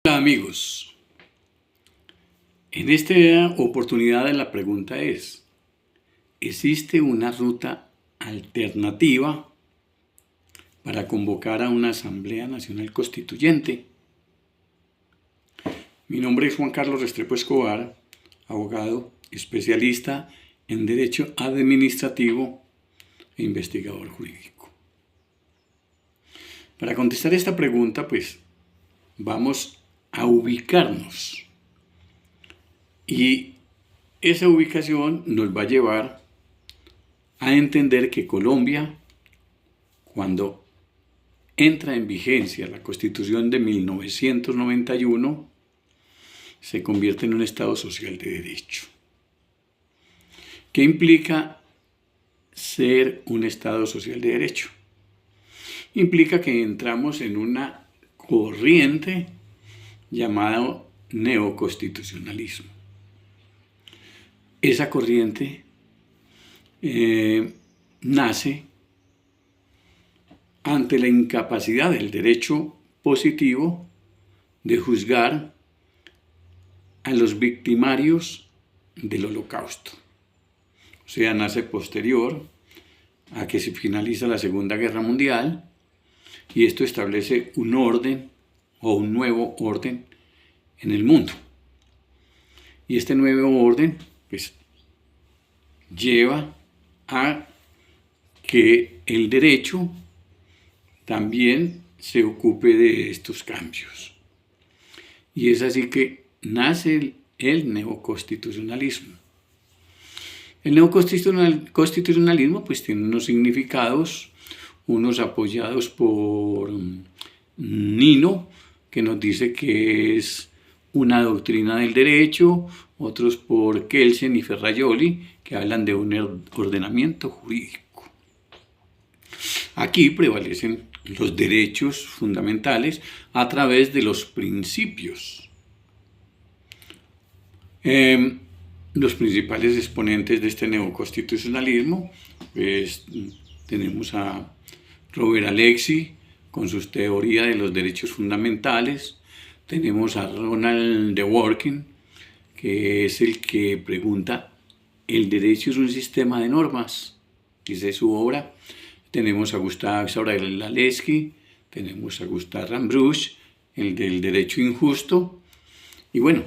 Hola amigos, en esta oportunidad la pregunta es, ¿existe una ruta alternativa para convocar a una Asamblea Nacional Constituyente? Mi nombre es Juan Carlos Restrepo Escobar, abogado especialista en Derecho Administrativo e investigador jurídico. Para contestar esta pregunta, vamos a ubicarnos. Y esa ubicación nos va a llevar a entender que Colombia, cuando entra en vigencia la Constitución de 1991, se convierte en un Estado social de derecho. ¿Qué implica ser un Estado social de derecho? Implica que entramos en una corriente llamada neoconstitucionalismo. Esa corriente nace ante la incapacidad del derecho positivo de juzgar a los victimarios del Holocausto. O sea, nace posterior a que se finaliza la Segunda Guerra Mundial y esto establece un orden o un nuevo orden en el mundo. Y este nuevo orden lleva a que el derecho también se ocupe de estos cambios. Y es así que nace el neoconstitucionalismo. El neoconstitucionalismo tiene unos significados, unos apoyados por Nino, que nos dice que es una doctrina del derecho, otros por Kelsen y Ferrajoli, que hablan de un ordenamiento jurídico. Aquí prevalecen los derechos fundamentales a través de los principios. Los principales exponentes de este neoconstitucionalismo, tenemos a Robert Alexy con sus teorías de los derechos fundamentales, tenemos a Ronald Dworkin, que es el que pregunta, ¿el derecho es un sistema de normas? Dice su obra. Tenemos a Gustav Zaoralewski, tenemos a Gustav Rambrüsch, el del derecho injusto, y bueno,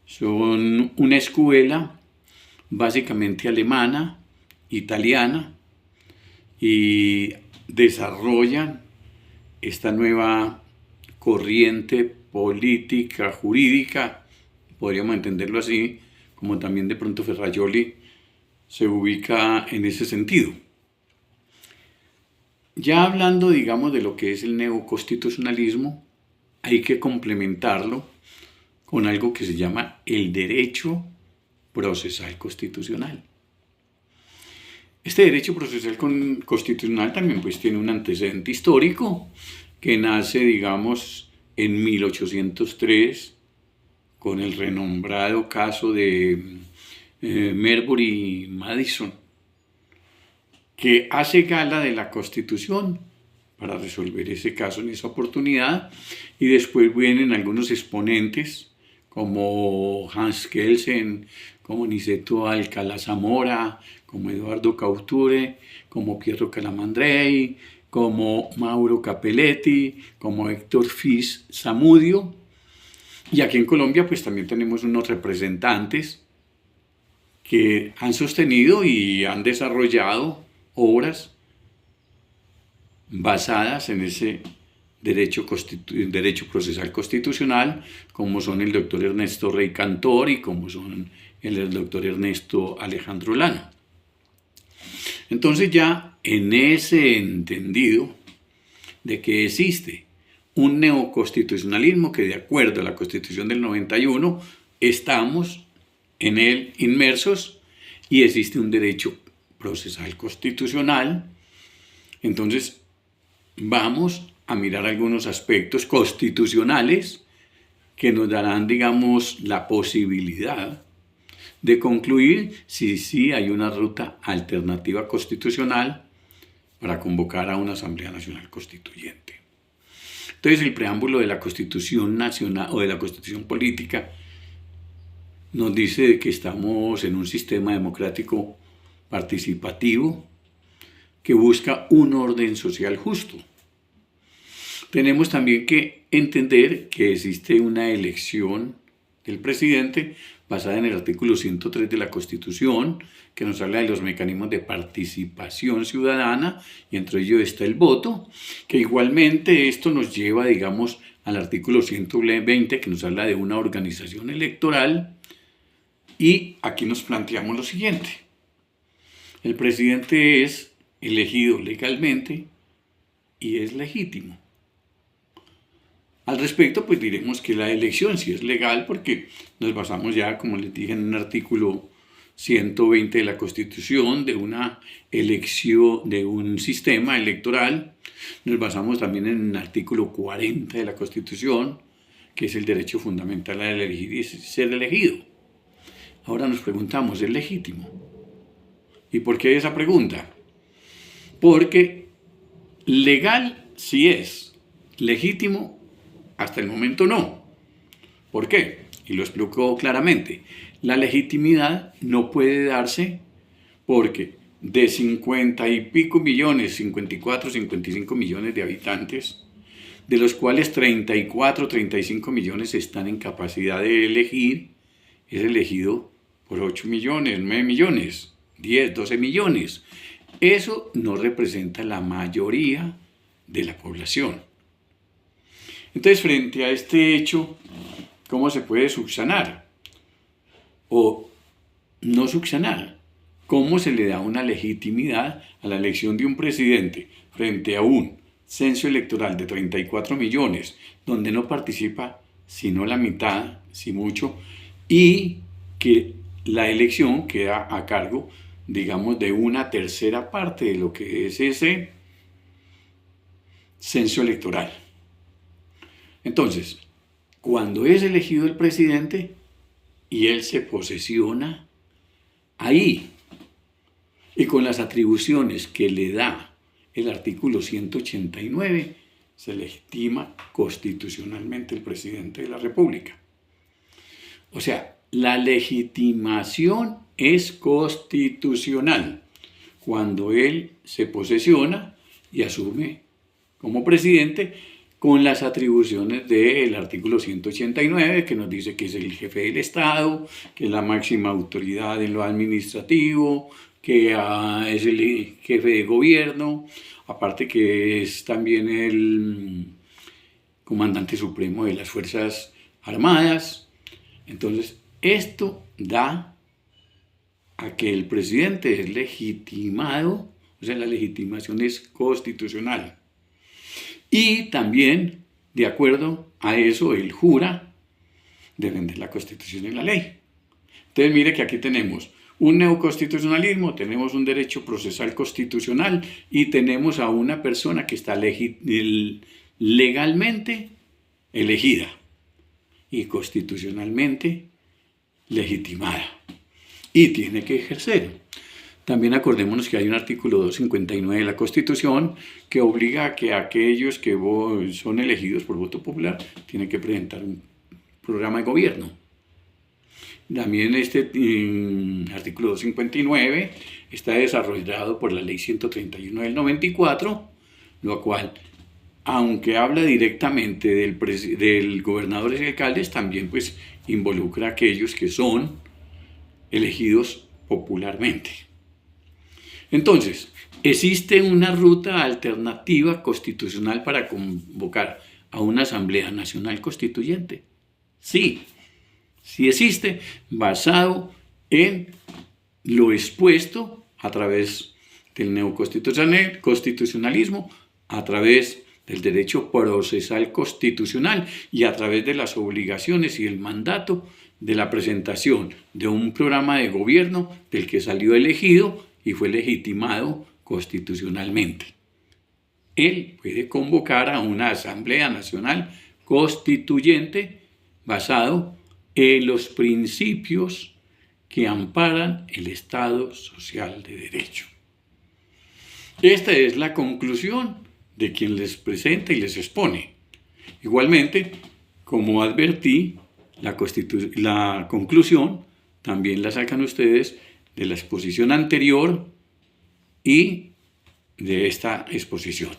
son una escuela básicamente alemana, italiana, y desarrollan esta nueva corriente política, jurídica, podríamos entenderlo así, como también de pronto Ferrajoli se ubica en ese sentido. Ya hablando, digamos, de lo que es el neoconstitucionalismo, hay que complementarlo con algo que se llama el derecho procesal constitucional. Este derecho procesal constitucional también tiene un antecedente histórico que nace, digamos, en 1803 con el renombrado caso de Marbury Madison, que hace gala de la Constitución para resolver ese caso en esa oportunidad, y después vienen algunos exponentes como Hans Kelsen, como Niceto Alcalá Zamora, como Eduardo Cauture, como Pietro Calamandrei, como Mauro Capelletti, como Héctor Fis Zamudio. Y aquí en Colombia también tenemos unos representantes que han sostenido y han desarrollado obras basadas en ese derecho procesal constitucional, como son el doctor Ernesto Rey Cantor y como son el doctor Ernesto Alejandro Lano. Entonces ya en ese entendido de que existe un neoconstitucionalismo que de acuerdo a la Constitución del 91 estamos en él inmersos y existe un derecho procesal constitucional, entonces vamos a mirar algunos aspectos constitucionales que nos darán, digamos, la posibilidad de concluir si sí hay una ruta alternativa constitucional para convocar a una Asamblea Nacional Constituyente. Entonces el preámbulo de la Constitución Nacional o de la Constitución Política nos dice que estamos en un sistema democrático participativo que busca un orden social justo. Tenemos también que entender que existe una elección del presidente basada en el artículo 103 de la Constitución, que nos habla de los mecanismos de participación ciudadana, y entre ellos está el voto, que igualmente esto nos lleva, digamos, al artículo 120, que nos habla de una organización electoral, y aquí nos planteamos lo siguiente. El presidente es elegido legalmente y es legítimo. Al respecto, pues diremos que la elección sí es legal porque nos basamos ya, como les dije, en un artículo 120 de la Constitución, de una elección, de un sistema electoral. Nos basamos también en el artículo 40 de la Constitución, que es el derecho fundamental a elegir y ser elegido. Ahora nos preguntamos, ¿es legítimo? ¿Y por qué esa pregunta? Porque legal sí es, legítimo hasta el momento no. ¿Por qué? Y lo explico claramente. La legitimidad no puede darse porque de 50 y pico millones, 54, 55 millones de habitantes, de los cuales 34, 35 millones están en capacidad de elegir, es elegido por 8 millones, 9 millones, 10, 12 millones. Eso no representa la mayoría de la población. Entonces, frente a este hecho, ¿cómo se puede subsanar? O no subsanar. ¿Cómo se le da una legitimidad a la elección de un presidente frente a un censo electoral de 34 millones, donde no participa sino la mitad, si mucho, y que la elección queda a cargo, digamos, de una tercera parte de lo que es ese censo electoral? Entonces, cuando es elegido el presidente y él se posesiona ahí, y con las atribuciones que le da el artículo 189, se legitima constitucionalmente el presidente de la República. O sea, la legitimación es constitucional cuando él se posesiona y asume como presidente con las atribuciones del artículo 189, que nos dice que es el jefe del Estado, que es la máxima autoridad en lo administrativo, que es el jefe de gobierno, aparte que es también el comandante supremo de las Fuerzas Armadas. Entonces, esto da a que el presidente es legitimado, o sea, la legitimación es constitucional. Y también, de acuerdo a eso, él jura defender la Constitución y la ley. Entonces, mire que aquí tenemos un neoconstitucionalismo, tenemos un derecho procesal constitucional y tenemos a una persona que está legalmente elegida y constitucionalmente legitimada y tiene que ejercer. También acordémonos que hay un artículo 259 de la Constitución que obliga a que aquellos que son elegidos por voto popular tienen que presentar un programa de gobierno. También este artículo 259 está desarrollado por la Ley 131 del 94, lo cual, aunque habla directamente del gobernador y alcaldes, también pues involucra a aquellos que son elegidos popularmente. Entonces, ¿existe una ruta alternativa constitucional para convocar a una Asamblea Nacional Constituyente? Sí, sí existe, basado en lo expuesto a través del neoconstitucionalismo, a través del derecho procesal constitucional y a través de las obligaciones y el mandato de la presentación de un programa de gobierno del que salió elegido y fue legitimado constitucionalmente. Él puede convocar a una Asamblea Nacional Constituyente basado en los principios que amparan el Estado Social de Derecho. Esta es la conclusión de quien les presenta y les expone. Igualmente, como advertí, la conclusión también la sacan ustedes de la exposición anterior y de esta exposición.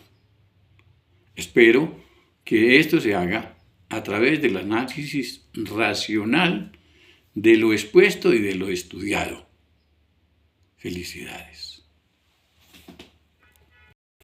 Espero que esto se haga a través del análisis racional de lo expuesto y de lo estudiado. Felicidades.